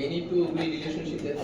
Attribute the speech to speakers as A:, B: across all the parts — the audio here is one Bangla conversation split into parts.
A: many to be relationship there.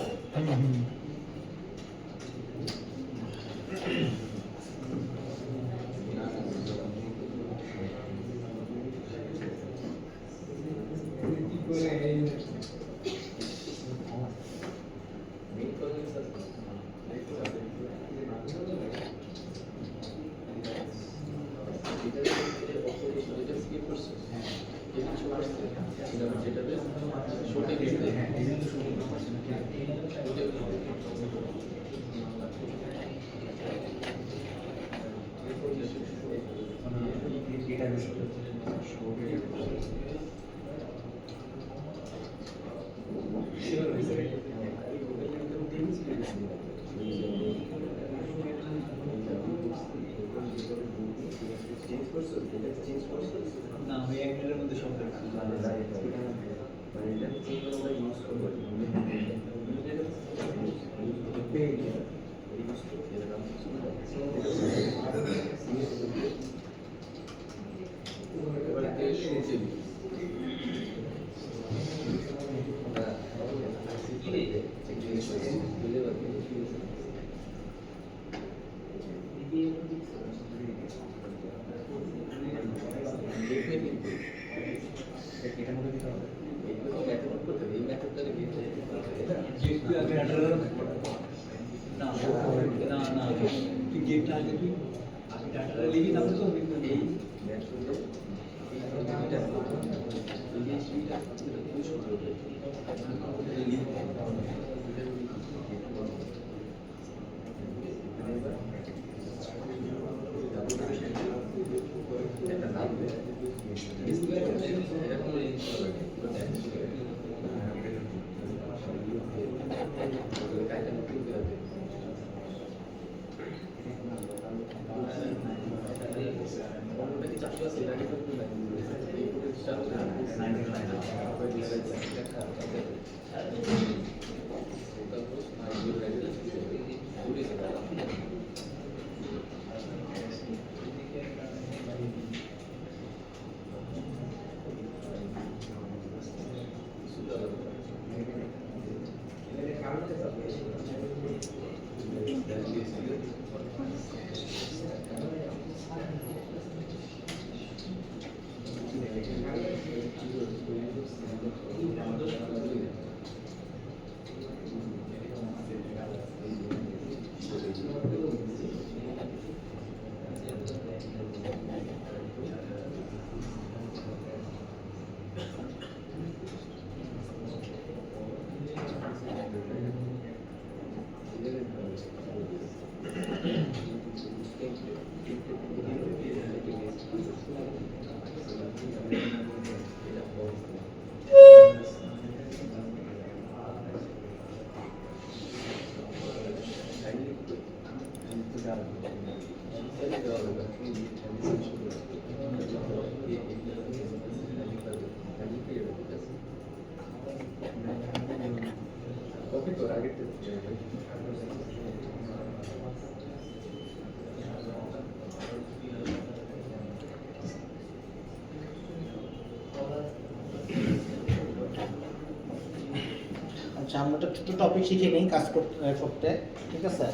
B: আমরা একটা ছোট টপিক শিখে নেই কাজ করতে, ঠিক আছে?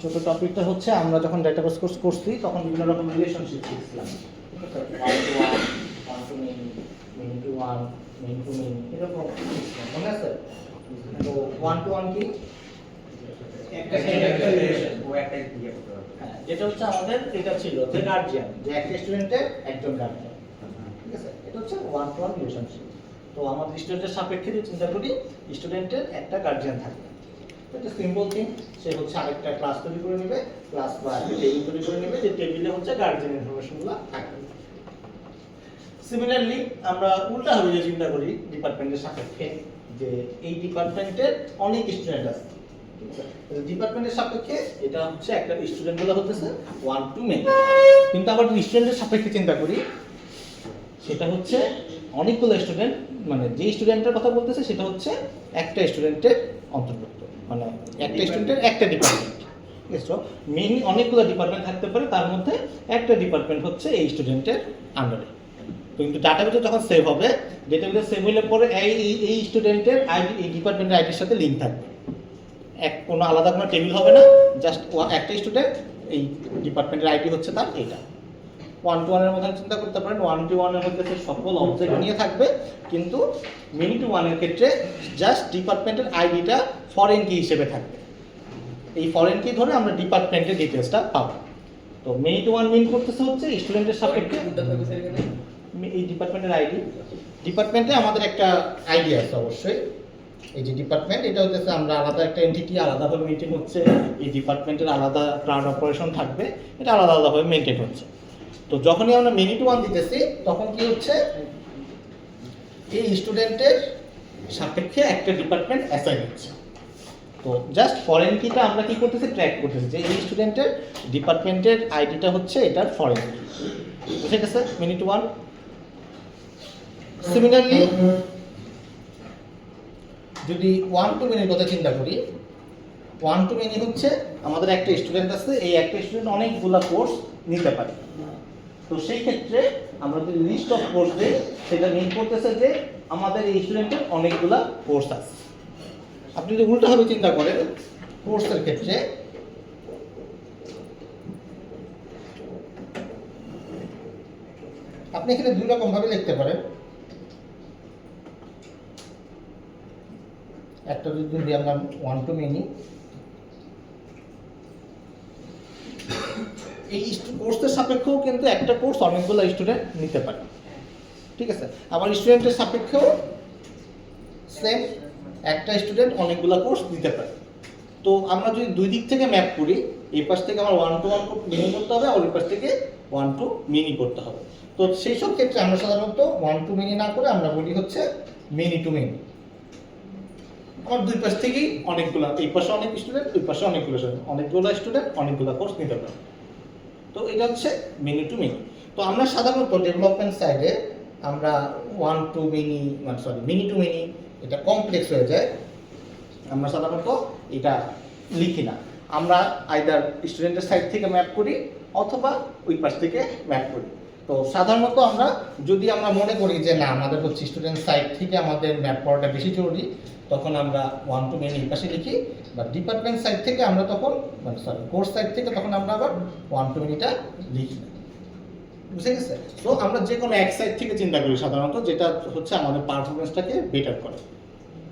B: ছোট টপিকটা হচ্ছে আমরা যখন ডেটাবেস কোর্স করছি তখন বিভিন্ন রকম রিলেশনশিপ শিখছিলাম, ঠিক আছে? One to many, many to one, many to many, এরকম মনে আছে? তো ওয়ান টু ওয়ান কি? যেটা হচ্ছে আমাদের এটা ছিল যে গার্জিয়ান, যে একটা স্টুডেন্টের একজন গার্জিয়ান, ঠিক আছে? এটা হচ্ছে ওয়ান টু ওয়ান রিলেশনশিপ। তো আমাদের স্টুডেন্টের সাপেক্ষে যদি চিন্তা করি, স্টুডেন্টের একটা গার্জিয়ান থাকবে, এটা সিম্পল থিং। সে হচ্ছে আরেকটা ক্লাস তৈরি করে নেবে, ক্লাস বা টেবিল তৈরি করে নেবে, যে টেবিলে হচ্ছে গার্জিয়ান ইনফরমেশনগুলো থাকবে। সিমিলারলি আমরা উল্টা হবে যে চিন্তা করি ডিপার্টমেন্টের সাপেক্ষে, যে এই ডিপার্টমেন্টের অনেক স্টুডেন্ট আছে, ঠিক আছে? ডিপার্টমেন্টের সাপেক্ষে এটা হচ্ছে একটা স্টুডেন্ট গুলো হতেছে 1 to many, কিন্তু আবার স্টুডেন্টের সাপেক্ষে চিন্তা করি সেটা হচ্ছে অনেকগুলো স্টুডেন্ট, মানে যে স্টুডেন্টের কথা বলতেছে সেটা হচ্ছে একটা স্টুডেন্টের অন্তর্ভুক্ত, মানে একটা স্টুডেন্টের একটা ডিপার্টমেন্ট, ঠিক আছে? মেইনলি অনেকগুলো ডিপার্টমেন্ট থাকতে পারে, তার মধ্যে একটা ডিপার্টমেন্ট হচ্ছে এই স্টুডেন্টের আন্ডারে। কিন্তু ডাটাবেসে যখন সেভ হবে, ডেটাবেসে সেভ হলে পরে এই স্টুডেন্টের আইডি এই ডিপার্টমেন্টের আইডির সাথে লিঙ্ক থাকবে, কোনো আলাদা কোনো টেবিল হবে না, জাস্ট একটা স্টুডেন্ট, এই ডিপার্টমেন্টের আইডি হচ্ছে তার এইটা। 1 to 1 এর মধ্যে চিন্তা করতে পারেন, 1 to 1 এর মধ্যে সকল অবজেক্ট নিয়ে থাকবে, কিন্তু মেনি টু 1 এর ক্ষেত্রে জাস্ট ডিপার্টমেন্টের আইডিটা ফরেন কি হিসেবে থাকবে। এই ফরেন কি ধরে আমরা ডিপার্টমেন্টের ডিটেলসটা পাবো। তো মেনি টু 1 মিন করতেছে হচ্ছে স্টুডেন্টের সাপেক্ষে এই ডিপার্টমেন্টের আইডি। ডিপার্টমেন্টে আমাদের একটা আইডি আছে অবশ্যই, এই যে ডিপার্টমেন্ট, এটা হচ্ছে আমরা আলাদা একটা এন্টিটি আলাদাভাবে মেনটেন হচ্ছে, এই ডিপার্টমেন্টের আলাদা ক্রাউড অপারেশন থাকবে, এটা আলাদা আলাদাভাবে মেনটেন হচ্ছে। তো যখনই আমরা মেনি টু 1 দিতেছি তখন কি হচ্ছে, এই স্টুডেন্টের সাপেক্ষে একটা ডিপার্টমেন্ট অ্যাসাইন হচ্ছে। তো জাস্ট ফরেন কিটা আমরা কি করতেছি, ট্র্যাক করতেছি যে এই স্টুডেন্টের ডিপার্টমেন্টের আইডিটা হচ্ছে এটার ফরেন কি, বুঝে গেছে? Many two 1। সিমিলারলি যদি 1 to many কথা চিন্তা করি, 1 to many হচ্ছে আমাদের একটা স্টুডেন্ট আছে, এই একটা স্টুডেন্ট অনেকগুলা কোর্স নিতে পারে। তো সেই ক্ষেত্রে আমরা যদি লিস্ট অফ কোর্স দিই, সেটা মিন করতেছে যে আমাদের এই স্টুডেন্টের অনেকগুলা কোর্স আছে। আপনি যদি উল্টাভাবে চিন্তা করেন কোর্সের ক্ষেত্রে, আপনি এখানে দুই রকম ভাবে লিখতে পারেন। একটা যদি আমরা 1 to many, এই কোর্সের সাপেক্ষেও কিন্তু একটা কোর্স অনেকগুলো স্টুডেন্ট নিতে পারে, ঠিক আছে? আবার স্টুডেন্টের সাপেক্ষেও সেম, একটা স্টুডেন্ট অনেকগুলো কোর্স দিতে পারে। তো আমরা যদি দুই দিক থেকে ম্যাপ করি, এই পাশ থেকে আমার 1 to 1 মিনি করতে হবে, আর ওই পাশ থেকে 1 to many করতে হবে। তো সেই সব ক্ষেত্রে আমরা সাধারণত 1 to many না করে আমরা বলি হচ্ছে many to many। আমার দুই পাশ থেকেই অনেকগুলো, এই পাশে অনেক স্টুডেন্ট, ওই পাশে অনেকগুলো স্টুডেন্ট অনেকগুলো কোর্স নিতে পারে। তো এটা হচ্ছে মেনি টু মেনি। তো আমরা সাধারণত ডেভেলপমেন্ট সাইডে আমরা 1 to many, many two many, এটা কমপ্লেক্স হয়ে যায়, আমরা সাধারণত এটা লিখি না। আমরা আইদার স্টুডেন্টের সাইড থেকে ম্যাপ করি অথবা ওই পাশ থেকে ম্যাপ করি। তো সাধারণত আমরা যদি আমরা মনে করি যে না আমাদের হচ্ছে স্টুডেন্ট সাইড থেকে আমাদের ম্যাপ করাটা বেশি জরুরি, তখন আমরা 1 to many এই পাশে লিখি, বা ডিপার্টমেন্ট সাইড থেকে আমরা তখন কোর্স সাইড থেকে তখন আমরা আবার 1 to manyটা লিখি, বুঝে গেছে? তো আমরা যে কোনো এক সাইড থেকে চিন্তা করি সাধারণত, যেটা হচ্ছে আমাদের পারফরমেন্সটাকে বেটার করে।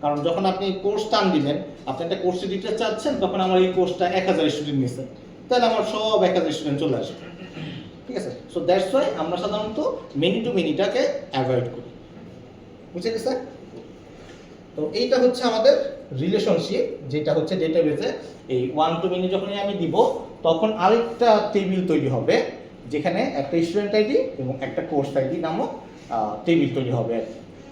B: কারণ যখন আপনি কোর্স টান দিবেন, আপনি একটা কোর্সের ডিটেলস চাচ্ছেন, তখন আমার এই কোর্সটা 1000 স্টুডেন্ট নিচ্ছে, তাহলে আমার সব 1000 স্টুডেন্ট চলে আসবে, ঠিক আছে? সো দ্যাটস ওয়াই আমরা সাধারণত মেনি টু মেনিটাকে অ্যাভয়েড করি, বুঝে গেছে? তো এইটা হচ্ছে আমাদের রিলেশনশিপ, যেটা হচ্ছে ডেটাবেসে এই 1 to many যখনই আমি দিব, তখন আরেকটা টেবিল তৈরি হবে, যেখানে একটা স্টুডেন্ট আইডি এবং একটা কোর্স আইডি নামক টেবিল তৈরি হবে,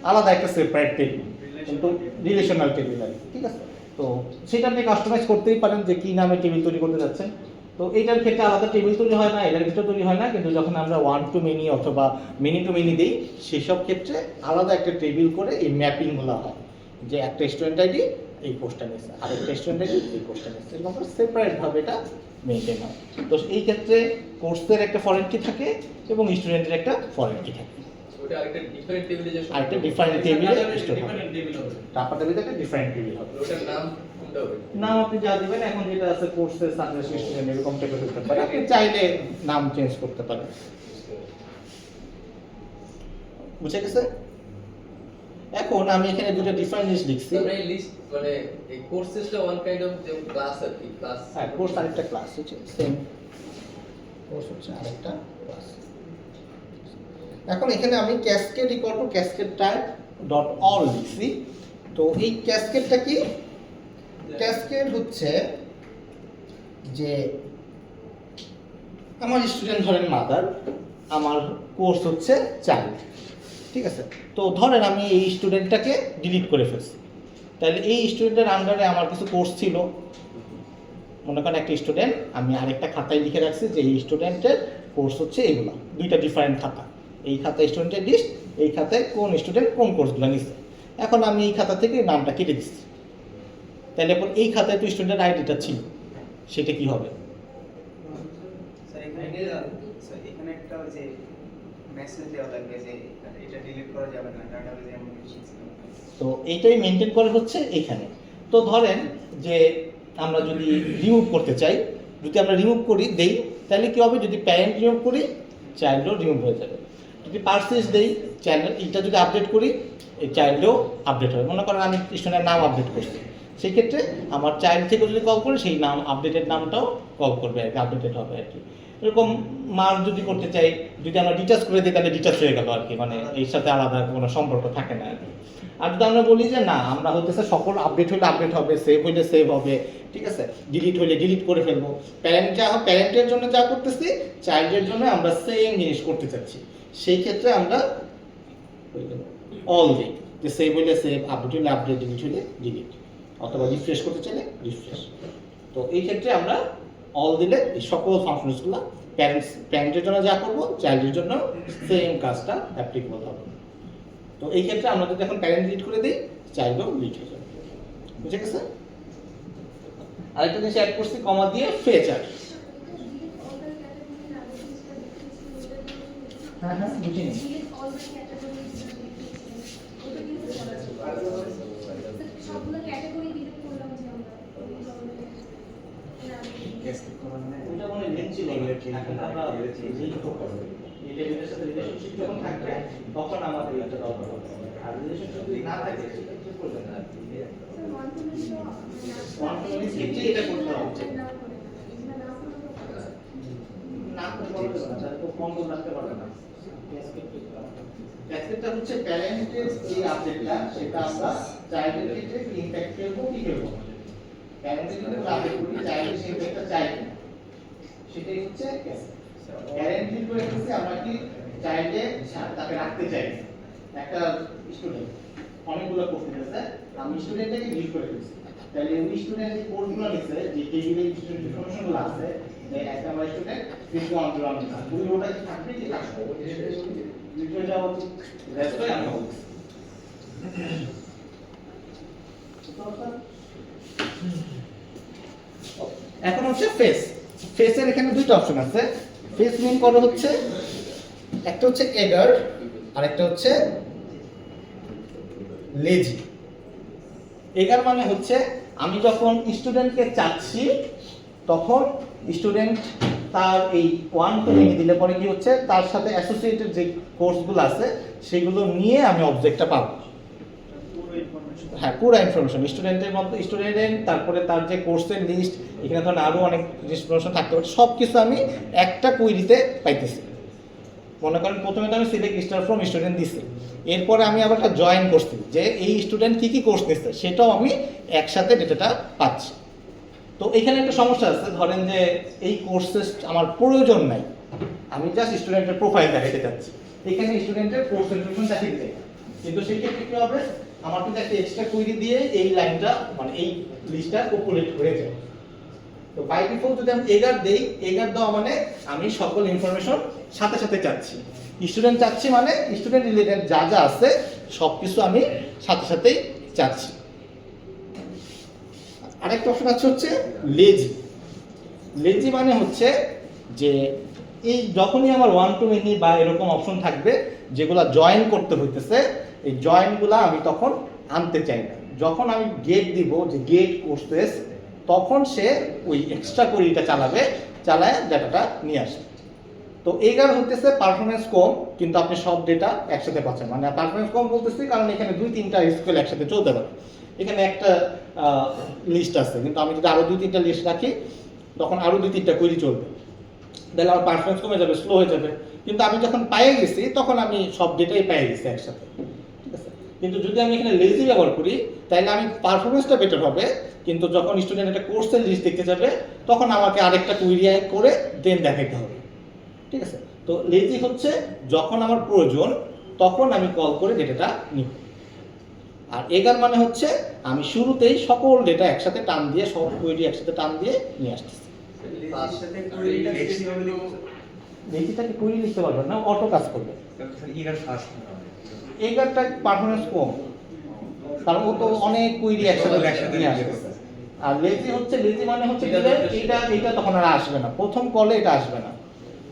B: আলাদা একটা সেপারেট টেবিল, কিন্তু রিলেশনাল টেবিল আর কি, ঠিক আছে? তো সেটা আপনি কাস্টমাইজ করতেই পারেন যে কী নামে টেবিল তৈরি করতে যাচ্ছেন। তো এইটার ক্ষেত্রে আলাদা টেবিল তৈরি হয় না, এটার ক্ষেত্রে তৈরি হয় না, কিন্তু যখন আমরা 1 to many অথবা মেনি টু মেনি দিই, সেসব ক্ষেত্রে আলাদা একটা টেবিল করে এই ম্যাপিংগুলো হয়, যে একটা স্টুডেন্ট আইডি এই কোর্সটা নিচ্ছে, আরেকটা স্টুডেন্ট আইডি এই কোর্সটা নিচ্ছে, এরকম করে সেপারেটভাবে এটা মেনটেন হয়। তো এই ক্ষেত্রে কোর্সের একটা ফরেন কি থাকে এবং স্টুডেন্টের একটা ফরেন কি থাকে,
A: ওটা আরেকটা ডিফারেন্ট টেবিলে যে
B: আরেকটা ডিফারেন্ট টেবিলে স্টোর হবে, টাপা টেবিলে একটা ডিফারেন্ট টেবিল হবে।
A: ওটার নাম কোনটা হবে?
B: নাম আপনি যা দিবেন, এখন যেটা আছে কোর্সের সাজেস্ট স্টুডেন্ট এরকম টাইপের হতে পারে, আপনি চাইলে নাম চেঞ্জ করতে পারেন, বুঝে গেছে? এখন আমি এখানে দুটো ডিফারেন্ট জিনিস লিখছি।
A: আমরা এই লিস্ট মানে এই কোর্সেসটা ওয়ান কাইন্ড অফ যে ক্লাস আর কি, ক্লাস।
B: হ্যাঁ, কোর্স আরেকটা ক্লাস হচ্ছে, সেম কোর্স হচ্ছে আরেকটা ক্লাস। এখন এখানে আমি cascade equal to cascade type dot all লিখছি। তো এই ক্যাসকেডটা কি? ক্যাসকেড হচ্ছে যে আমার স্টুডেন্ট ধরেন মাদার, আমার কোর্স হচ্ছে চাইল্ড, ঠিক আছে? তো ধরেন আমি এই স্টুডেন্টটাকে ডিলিট করে ফেলছি, তাহলে এই স্টুডেন্টের আন্ডারে আমার কিছু কোর্স ছিল, মনে করেন একটা স্টুডেন্ট আমি আরেকটা খাতায় লিখে রাখছি যে এই স্টুডেন্টের কোর্স হচ্ছে এগুলো, দুইটা ডিফারেন্ট খাতা, এই খাতায় স্টুডেন্টের লিস্ট, এই খাতায় কোন স্টুডেন্ট কোন কোর্সগুলো নিচ্ছে। এখন আমি এই খাতা থেকে নামটা কেটে দিচ্ছি, তাহলে এখন এই খাতায় তো স্টুডেন্টের আইডিটা ছিল, সেটা কি হবে?
C: এখানে একটা যে মেসেজ দেওয়া লাগবে যে এটা ডিলিট করা যাবে না, ডাটাবেজে এমন কিছু ছিল।
B: তো এইটাই মেনটেন করে হচ্ছে এইখানে। তো ধরেন যে আমরা যদি রিমুভ করতে চাই, যদি আমরা রিমুভ করি দেই, তাহলে কি হবে? যদি প্যারেন্ট রিমুভ করি চাইল্ডও রিমুভ হয়ে যাবে। যদি পার্সেস দেই চাইল্ড, এটা যদি আপডেট করি এই চাইল্ডও আপডেট হবে। মনে করেন আমি স্টুডেন্টের নাম আপডেট করছি, সেই ক্ষেত্রে আমার চাইল্ড থেকে যদি কল করে সেই নাম আপডেটেড নামটাও কল করবে আর কি, আপডেটেড হবে আর কি। এরকম মার্ক যদি করতে চাই, যদি আমরা ডিটাচ করে দিই তাহলে ডিটাচ হয়ে গেল আর কি, মানে এর সাথে আলাদা কোনো সম্পর্ক থাকে না আর কি। আর যদি আমরা বলি যে না, আমরা হতেছে সকল আপডেট হলে আপডেট হবে, সেভ হইলে সেভ হবে, ঠিক আছে, ডিলিট হইলে ডিলিট করে ফেলবো। প্যারেন্টের জন্য যা করতেছি চাইল্ডের জন্য আমরা সেম জিনিস করতে চাচ্ছি, সেই ক্ষেত্রে আমরা অল দিই, যে সেভ হইলে সেভ, আপডেট হইলে আপডেট, ডিলিট হইলে ডিলিট, অথবা রিফ্রেশ করতে চাইলে রিফ্রেশ। তো এই ক্ষেত্রে আমরা অল দিলে এই সকল ফাংশনসগুলো প্যারেন্টের জন্য যা করবো চাইল্ডের জন্য সেম কাজটা অ্যাপ্লিকেবল হবে। তো এই ক্ষেত্রে আমরা যদি এখন প্যারেন্ট ডিলিট করে দিই চাইল্ডও ডিলিট হয়ে যাবে, বুঝে গেছে? আরেকটা জিনিস অ্যাড করছি কমা দিয়ে, ফেচার। হ্যাঁ হ্যাঁ বুঝিনি। ওটা মনে লিংক ছিল, এখন আমরা লিংক করব। এই টেবিলের সাথে রিলেশনশিপ যখন থাকবে তখন আমাদের এটা দরকার হবে, আর রিলেশনশিপ যদি না থাকে সেটা কি করবে না। কোয়ান্টামের ক্ষেত্রে এটা করতে হবে না, তো বলতে না, তাহলে তো ফর্ম রাখতে পারবে না। ক্যাসকেডটা হচ্ছে প্যারেন্টের যে আপডেটটা সেটা আমরা চাইল্ডের ক্ষেত্রে ইমপ্যাক্ট ফেলবো কি ফেলবো, প্যারেন্টের জন্য আপডেট করি চাইল্ডের সেই ইমপ্যাক্টটা চাই না, সেটাই হচ্ছে ক্যাসকেড। প্যারেন্ট ডিল করে ফেলছি আমরা কি চাইল্ডে তাকে রাখতে চাই, একটা স্টুডেন্ট অনেকগুলো কোর্স নিতেছে, আমি স্টুডেন্টটাকে ডিল করে ফেলছি, তাহলে ওই স্টুডেন্ট যে কোর্সগুলো নিছে, যে টেবিলে স্টুডেন্ট ইনফরমেশনগুলো আছে, যে একটা আমার স্টুডেন্ট 3.1 নিছে, ওই ওটা কি থাকবে কি থাকবে লিখে যাওয়া উচিত, রেস্টই আমি বলছি। এখন হচ্ছে ফেস। ফেসের এখানে দুইটা অপশন আছে। ফেস মিন করে হচ্ছে, একটা হচ্ছে এগার আর একটা হচ্ছে লেজি। এগার মানে হচ্ছে আমি যখন স্টুডেন্টকে চাচ্ছি তখন স্টুডেন্ট তার এই 1 টু মেনি দিলে পরে কি হচ্ছে, তার সাথে অ্যাসোসিয়েটেড যে কোর্সগুলো আছে সেগুলো নিয়ে আমি অবজেক্টটা পাবো। হ্যাঁ, পুরো ইনফরমেশন স্টুডেন্টের মধ্যে, স্টুডেন্ট তারপরে তার যে কোর্সের লিস্ট, এখানে ধরেন আরও অনেক ইনফরমেশন থাকতে পারে, সব কিছু আমি একটা কুইরিতে পাইতেছি। মনে করেন প্রথমে তো আমি সিলেক্ট স্টার ফ্রম স্টুডেন্ট দিছি, এরপরে আমি আবার একটা জয়েন করছি যে এই স্টুডেন্ট কী কী কোর্স নিচ্ছে সেটাও আমি একসাথে ডেটাটা পাচ্ছি। তো এখানে একটা সমস্যা আছে, ধরেন যে এই কোর্সেস আমার প্রয়োজন নাই, আমি জাস্ট স্টুডেন্টের প্রোফাইল দেখাতে চাচ্ছি, এখানে স্টুডেন্টের কোর্স ইনফরমেশন দেখাতে চাই, কিন্তু সেই ক্ষেত্রে কী হবে, আমার কিন্তু একটা এক্সট্রা কুইরি দিয়ে এই লাইনটা মানে এই লিস্টটা পপুলেট হয়ে যায়। তো বাই ডিফল্ট যদি আমি এগার দেই, এগার দেওয়া মানে আমি সকল ইনফরমেশন সাথে সাথে চাচ্ছি, স্টুডেন্ট চাচ্ছি মানে স্টুডেন্ট রিলেটেড যা যা আছে সব কিছু আমি সাথে সাথেই চাচ্ছি। আরেকটা অপশন আছে হচ্ছে লেজি। লেজি মানে হচ্ছে যে এই যখনই আমার 1 টু মেনি বা এরকম অপশন থাকবে যেগুলা জয়েন করতে হইতেছে, এই জয়েনগুলা আমি তখন আনতে চাই না। যখন আমি গেট দিব যে গেট কোর্সেস, তখন সে ওই এক্সট্রা কোয়েরিটা চালাবে, চালায় ডাটাটা নিয়ে আসবে। তো এগার হতেছে পারফরমেন্স কম, কিন্তু আপনি সব ডেটা একসাথে পাচ্ছেন। মানে পারফরমেন্স কম বলতেছি কারণ এখানে 2-3টা স্কুল একসাথে চলতে পারে, এখানে একটা লিস্ট আছে, কিন্তু আমি যদি আরও 2-3টা লিস্ট রাখি তখন আরও 2-3টা কোয়েরি চলবে, তাহলে আমার পারফরমেন্স কমে যাবে, স্লো হয়ে যাবে। কিন্তু আমি যখন পেয়ে গেছি তখন আমি সব ডেটাই পেয়ে গেছি একসাথে, ঠিক আছে। কিন্তু যদি আমি এখানে লেজি ব্যবহার করি তাহলে আমি পারফরমেন্সটা বেটার হবে, কিন্তু যখন স্টুডেন্ট একটা কোর্সের লিস্ট দেখতে যাবে তখন আমাকে আরেকটা কোয়েরি করে দেন দেখাইতে হবে, ঠিক আছে। তো লেজি হচ্ছে যখন আমার প্রয়োজন তখন আমি কল করে ডেটাটা নিব। আর এগার মানে হচ্ছে আমি শুরুতেই সকল ডেটা একসাথে টান দিয়ে সব কোয়েরি একসাথে টান দিয়ে নিয়ে আসতেছি।
C: লেজির সাথে কোয়েরিটা কিভাবে লিখছো?
B: লেজিটাকে কোয়েরি লিখতে পারবেন না, অটো কাজ করবে।
D: এগার ফার্স্ট
B: এগারটা পারফরমেন্স কম, কারণ ও তো অনেক কোয়েরি একসাথে নিয়ে আসতেছে। আর লেজি হচ্ছে, লেজি মানে হচ্ছে এটা তখন আর আসবে না, প্রথম কলে এটা আসবে না,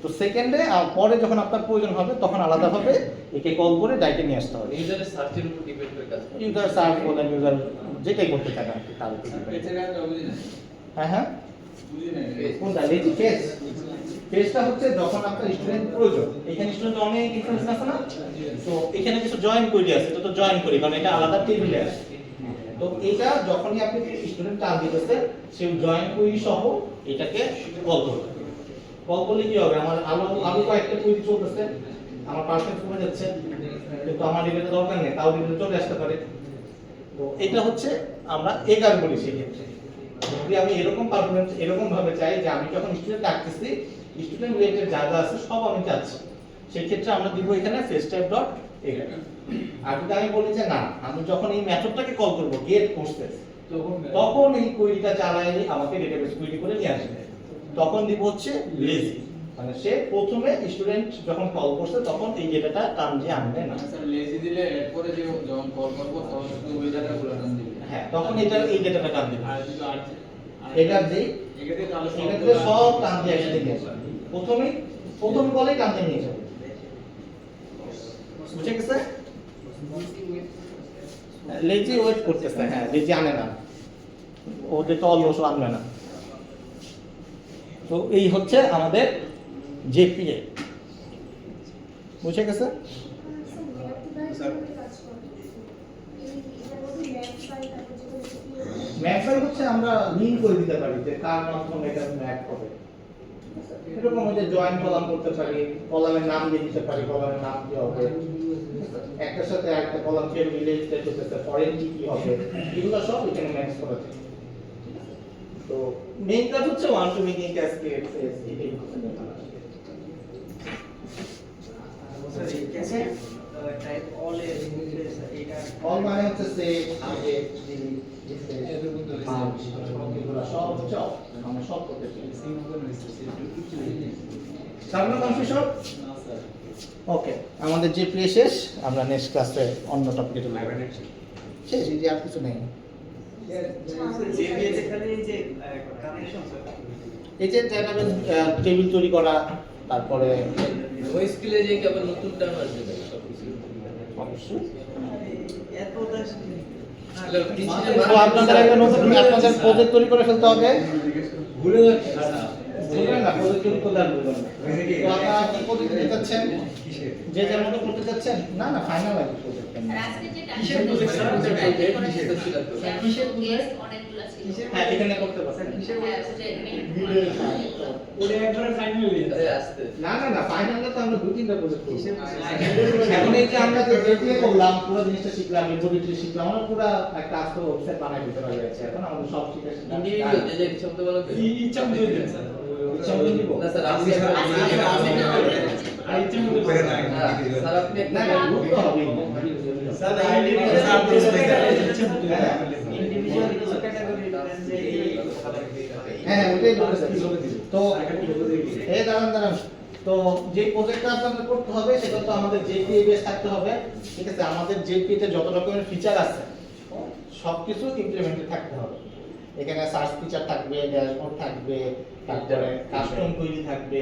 B: তো সেকেন্ডে পরে যখন আপনার প্রয়োজন হবে তখন আলাদাভাবে একে কল করে ডাইকে নিয়ে আসতে হবে।
A: ইউজারের সার্চের উপর ডিপেন্ড করে কাজ করে।
B: ইউজার সার্চ বলেন, ইউজার যেটাই করতে থাকেন আর কি, তার উপর depend। হ্যাঁ হ্যাঁ, কোনটা লেজি ফেস? ফেসটা হচ্ছে যখন আপনার স্টুডেন্ট প্রয়োজন, এখানে স্টুডেন্ট অনেক ইনফরমেশন আছে না, তো এখানে কিছু জয়েন কোয়েরি আছে, এটা তো জয়েন করি কারণ এটা আলাদা টেবিলে আছে। তো এটা যখনই আপনি স্টুডেন্ট টার্ন দিতেছে সেই জয়েন কোয়েরি সহ এটাকে কল করবে। কল করলে কি হবে, আমার আলু কয়েকটা কোয়েরি চলতেছে, আমার পারফরম্যান্স কমে যাচ্ছে, কিন্তু আমার রিলেতে দরকার নেই, তাও রিলেতে চলে আসতে পারে। তো এটা হচ্ছে আমরা এগার বলি সেই ক্ষেত্রে। যদি আমি এরকম পারফরম্যান্স এরকম ভাবে চাই যে আমি যখন স্টুডেন্ট ডাকতেছি স্টুডেন্ট রিলেটেড যা যা আছে সব আমি চাচ্ছি, সেই ক্ষেত্রে আমরা দিব এখানে ফেস টাইপ ডট এগার। আর যদি আমি বলি যে না, আমি যখন এই মেথডটাকে কল করব গেট প্রসেস, তখন এই কোয়েরিটা চালায় আমাকে ডেটাবেস কোয়েরি করে নিয়ে আসবে, তখন দিব হচ্ছে লেজি, মানে সে প্রথমে স্টুডেন্ট যখন কল করছে তখন এই ডেটাটা টান দিয়ে আনবে না।
E: স্যার লেজি দিলে এরপরে যে যখন কল করব তখন শুধু ওই ডাটাগুলো টান দিবে।
B: হ্যাঁ, তখন এটা এই ডেটাটা টান দিবে।
E: আর যদি আর
B: এটা দেই,
E: এটাতে তাহলে
B: এটাতে সব টান দিয়ে একসাথে নিয়ে আসবে। প্রথম কলেই টান দিয়ে নিয়ে যাবে। বুঝে গেছে? লেজি ওয়েট করতেছে, হ্যাঁ লেজি আনে না, ওদের তো অলস আনবে না। তো এই হচ্ছে আমাদের জেপিএ। বুঝে গেছে? ম্যাপ ফাইল হচ্ছে আমরা লিংক করে দিতে পারি যে কার মাধ্যমে এটা ম্যাপ হবে। এরকম যে জয়েন কলাম করতে পারি, কলামের নাম দিয়ে দিতে পারি, কলামের নাম কি হবে, একটার সাথে একটা কলাম কে রিলেটেড হতেছে, ফরেন কি হবে, এগুলো সব এখানে ম্যানেজ করা যায়। তো মেইন কাজ হচ্ছে one two making cascade face এটাই হচ্ছে মেইন কাজ।
C: স্যার এই ক্যাসেট টাইপ অল এর এটা
B: অল মানে হচ্ছে set, update, delete, refresh, merge, এগুলো সব হচ্ছে অল, আমরা সব করতে পারি। সামনে কনফিউশন? ওকে, আমাদের যে প্লে শেষ, আমরা নেক্সট ক্লাসে অন্য টপিকে চলে যাব। শেষ, এই যে আর কিছু নেই।
C: জেপিএস এখানে এই যে কানেকশন স্যার
B: এই যে ডেটাবেস টেবিল তৈরি করা, তারপরে
A: ওই স্কিলে যে কি আবার নতুন টার্ম আসবে নাকি সবকিছু?
B: অবশ্যই
C: এত দাস
B: তো আপনাদের একটা নতুন আপনাদের প্রজেক্ট তৈরি করে ফেলতে হবে।
E: ভুলে যাচ্ছে
B: বুঝলেন না, প্রজেক্ট তৈরি করলে আর বুঝবেন না। তো আপনারা কি প্রজেক্ট দিতে চাচ্ছেন? যে যেমন মতো করতে চাচ্ছেন? না না, ফাইনাল আছে প্রজেক্ট।
A: কিসের প্রজেক্ট স্যার? আমাদের প্রজেক্ট কিসের ছিল তো?
B: হ্যাঁ, এখানে করতে পারছেন।
E: ওটা একবারে ফাইনাল হয়ে
A: আরে আসতে
B: না না না, ফাইনালে তো আমরা দুই তিনটা প্রজেক্ট করব। এখন এই যে আমরা যে জেপিএ করলাম, পুরো জিনিসটা শিখলাম, রিপোজিটরি শিখলাম, আমরা পুরো একটা আস্ত ওয়েবসাইট বানাই দিতে পারি আছে। এখন আমাদের সব শিখে
A: ইন্ডিভিজুয়াল যে যে ইচ্ছা মতো বলো তো?
E: ইচ্ছা মতো দিন স্যার।
B: ইচ্ছা মতো দিব।
A: না স্যার আপনি
E: আর ইচ্ছা মতো
D: করে না
A: স্যার আপনি একটা
B: না না, গ্রুপ তো হবেই।
E: স্যার ইন্ডিভিজুয়াল
C: ইন্ডিভিজুয়াল কিছু ক্যাটাগরি যে
B: হ্যাঁ, ওটাই বলতে চাচ্ছি। তো এই দাঁড়ান, তো যে প্রজেক্টটা আপনাদের করতে হবে সেটা তো আমাদের জেপিএ বেস থাকতে হবে। ঠিক আছে, আমাদের জেপিএ তে যত রকমের ফিচার আছে সবকিছু ইমপ্লিমেন্টেড থাকতে হবে। এখানে সার্চ ফিচার থাকবে, ড্যাশবোর্ড থাকবে, তারপরে কাস্টম কোয়েরি থাকবে।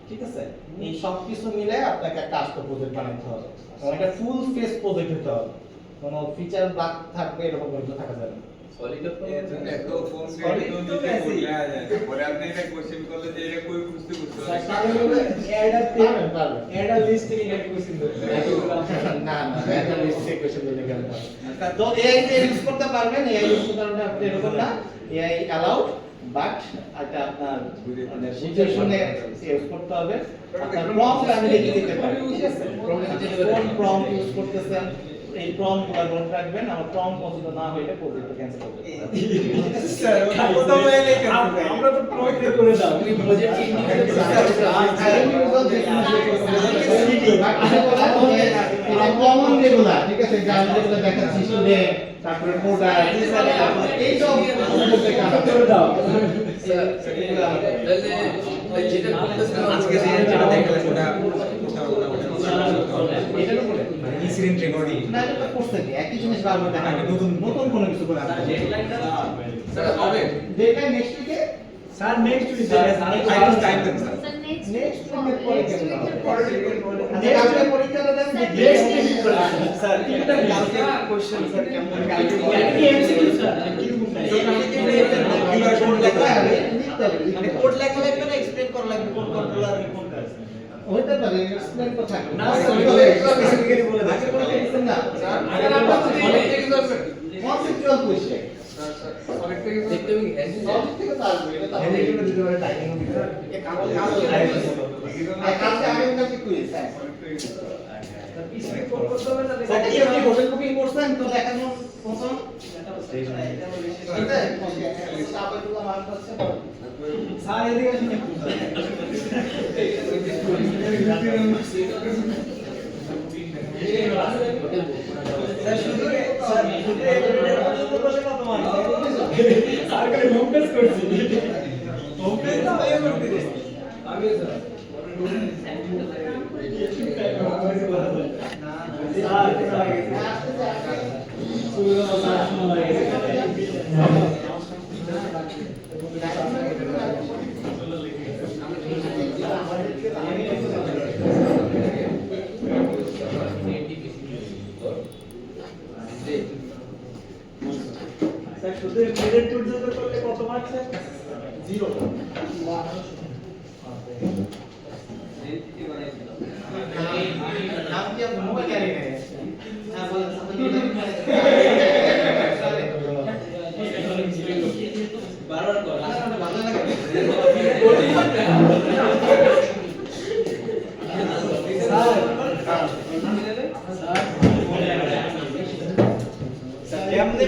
B: ঠিক আছে, এই সব কিছু মিলে আপনাকে একটা আস্ত প্রজেক্ট বানাতে হবে। এবং এটা ফুল ফেস প্রজেক্ট হতে হবে, কোনো ফিচার বাদ থাকবে এরকম কিছু থাকা যাবে না।
A: সলিড অফ
B: পারবেন, পারবেন।
E: এটা লিস্ট থেকে গেট কোশ্চেন দেব
B: না না, এটা লিস্ট থেকে কোশ্চেন দিলে কেন পারবেন? তো এআই তে ইউজ করতে পারবেন, এআই ইউজ করতে পারবেন, আপনি এরকম না, এআই অ্যালাউড, বাট এটা আপনার মানে বুঝে শুনে ইউজ করতে হবে। আপনার প্রম্পট আমি লিখে দিতে পারি, ঠিক আছে? কোন প্রম্পট ইউজ করতেছেন, এই প্রম নোট রাখবেন, আমার প্রম পছন্দ না হইলে প্রজেক্ট ক্যান্সেল করবেন।
C: স্যার প্রথম লাইনে
B: আমরা তো প্রজেক্ট করে দাও।
A: তুমি প্রজেক্ট
B: কমন যেগুলো ঠিক আছে, যারা যেগুলো দেখাচ্ছি স্টুডেন্ট, তারপরে প্রোডাক্ট, এই সব করে দাও।
A: যেটা করতেছিলাম
C: আজকে যেটা দেখালেন ওটা
B: এটার উপরে
C: ইনসিডেন্ট রেকর্ডিং
B: না, এটা তো করতে কি একই জিনিস বারবার দেখা, নতুন নতুন কোনো কিছু করে আসবে।
A: স্যার হবে
B: ডেডলাইন নেক্সট উইকে,
D: sir next week
C: time time then sir
B: next উইকের পরে কেন হবে?
C: পরে
B: কালকে পরীক্ষাটা দেন,
D: নেক্সট উইক স্যার তিনটা
C: কালকে কোশ্চেন স্যার কেমন কালকে
D: কি এমসিকিউ স্যার
B: মানে
F: কোড লেখা লাগবে না এক্সপ্লেইন করা লাগবে কোন কন্ট্রোলার কোন কাজ
B: হইতে পারে এক্সপ্লেইন তো থাকবে
D: না,
B: স্যার,
D: স্যার,
B: তবে
D: এটা
B: স্পেসিফিক্যালি বলে দেন। আগে বলে দিচ্ছেন না,
A: স্যার আগে আমরা তো অনেক থেকে করবেন
B: কনসেপচুয়াল কোয়েশ্চেন
A: স্যার অনেক থেকে দেখতে হবে
B: সব থেকে তো আসবে, এটা তো
D: হেলে গুলো দিতে পারে টাইমিং দিতে পারে
B: কালকে আগামীকালকে কুইজ, হ্যাঁ।
D: পিছনে ফোন করতে হবে না
B: স্যার, কি আপনি হোটেল বুকিং করছেন তো দেখানো প্রথম? এটাই? ওকে, স্টাফেরগুলো মার্ক আছে।
D: স্যার এদিকে আসেন একটু স্যার শুধু স্যার শুধু এর মধ্যে বসে কত মান স্যার করে হোম পেজ করছি হোম পেজ তো আইও করতে দিই আমি স্যার স্যার শুধু মিনিট পর্যন্ত করলে কত মার্ক স্যার 0
B: নাম কি আপনার মোবাইল জানি না? হ্যাঁ বলেন।
F: বারবার কর
B: ভালো লাগে।
D: স্যার
C: কেমনে